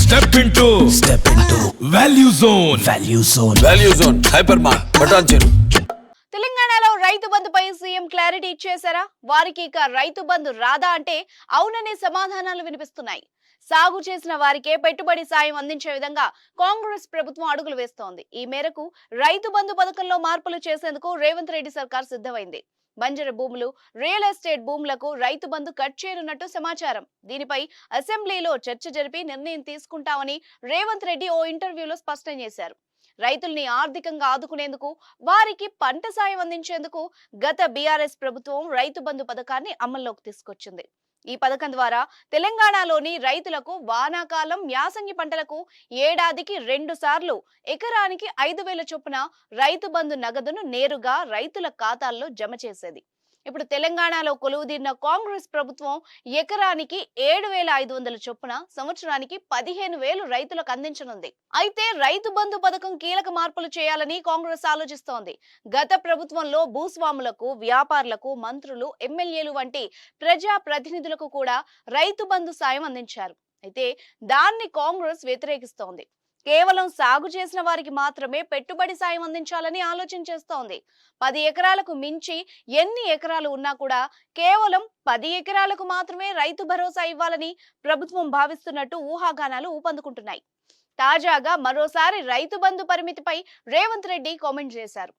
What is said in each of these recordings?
Step into Value Zone. Value Zone. Hypermart. Bhatancheru. తెలంగాణలో రైతు బంధుపై CM clarity ఇచ్చేశారా? వారికి ఇక రైతు బంధు రాదా అంటే అవుననే సమాధానాలు వినిపిస్తున్నాయి. సాగు చేసిన వారికే పెట్టుబడి సాయం అందించే విధంగా కాంగ్రెస్ ప్రభుత్వం అడుగులు వేస్తోంది. ఈ మేరకు రైతు బంధు పథకంలో మార్పులు చేసేందుకు రేవంత్ రెడ్డి సర్కార్ సిద్ధమైంది. బంజరు భూములు, రియల్ ఎస్టేట్ భూములకు రైతు బంధు కట్ చేయనున్నట్టు సమాచారం. దీనిపై అసెంబ్లీలో చర్చ జరిపి నిర్ణయం తీసుకుంటామని రేవంత్ రెడ్డి ఓ ఇంటర్వ్యూలో స్పష్టం చేశారు. రైతుల్ని ఆర్థికంగా ఆదుకునేందుకు, వారికి పంట సాయం అందించేందుకు గత బీఆర్ఎస్ ప్రభుత్వం రైతు బంధు పథకాన్ని అమల్లోకి తీసుకొచ్చింది. ఈ పథకం ద్వారా తెలంగాణలోని రైతులకు వానాకాలం, యాసంగి పంటలకు ఏడాదికి 2 సార్లు ఎకరానికి 5,000 చొప్పున రైతు బంధు నగదును నేరుగా రైతుల ఖాతాల్లో జమ చేసేది. ఇప్పుడు తెలంగాణలో కొలువుదీరిన కాంగ్రెస్ ప్రభుత్వం ఎకరానికి 7,500 చొప్పున సంవత్సరానికి 15,000 రైతులకు అందించనుంది. అయితే రైతు బంధు పథకం కీలక మార్పులు చేయాలని కాంగ్రెస్ ఆలోచిస్తోంది. గత ప్రభుత్వంలో భూస్వాములకు, వ్యాపారులకు, మంత్రులు, ఎమ్మెల్యేలు వంటి ప్రజా ప్రతినిధులకు కూడా రైతు బంధు సాయం అందించారు. అయితే దాన్ని కాంగ్రెస్ వ్యతిరేకిస్తోంది. కేవలం సాగు చేసిన వారికి మాత్రమే పెట్టుబడి సాయం అందించాలని ఆలోచన చేస్తోంది. 10 ఎకరాలకు మించి ఎన్ని ఎకరాలు ఉన్నా కూడా కేవలం 10 ఎకరాలకు మాత్రమే రైతు భరోసా ఇవ్వాలని ప్రభుత్వం భావిస్తున్నట్టు ఊహాగానాలు ఊపందుకుంటున్నాయి. తాజాగా మరోసారి రైతు బంధు పరిమితిపై రేవంత్ రెడ్డి కామెంట్ చేశారు.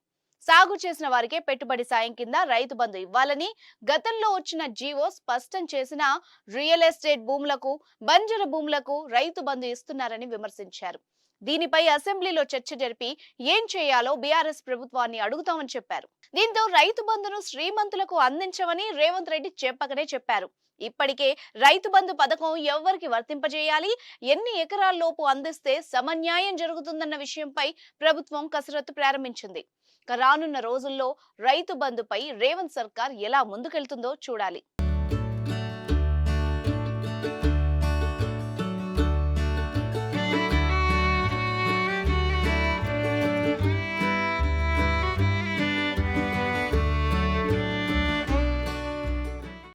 సాగు చేసిన వారికే పెట్టుబడి సాయం కింద రైతు బంధు ఇవ్వాలని గతంలో వచ్చిన జీవో స్పష్టం చేసిన రియల్ ఎస్టేట్ భూములకు, బంజరు భూములకు రైతు బంధు ఇస్తున్నారని విమర్శించారు. దీనిపై అసెంబ్లీలో చర్చ జరిపి ఏం చేయాలో బీఆర్ఎస్ ప్రభుత్వాన్ని అడుగుతామని చెప్పారు. దీంతో రైతు బంధును శ్రీమంతులకు అందించమని రేవంత్ రెడ్డి చెప్పకనే చెప్పారు. ఇప్పటికే రైతు బంధు పథకం ఎవరికి వర్తింపజేయాలి, ఎన్ని ఎకరాల్లోపు అందిస్తే సమన్యాయం జరుగుతుందన్న విషయంపై ప్రభుత్వం కసరత్తు ప్రారంభించింది. రానున్న రోజుల్లో రైతు బంధుపై రేవంత్ సర్కార్ ఎలా ముందుకెళ్తుందో చూడాలి.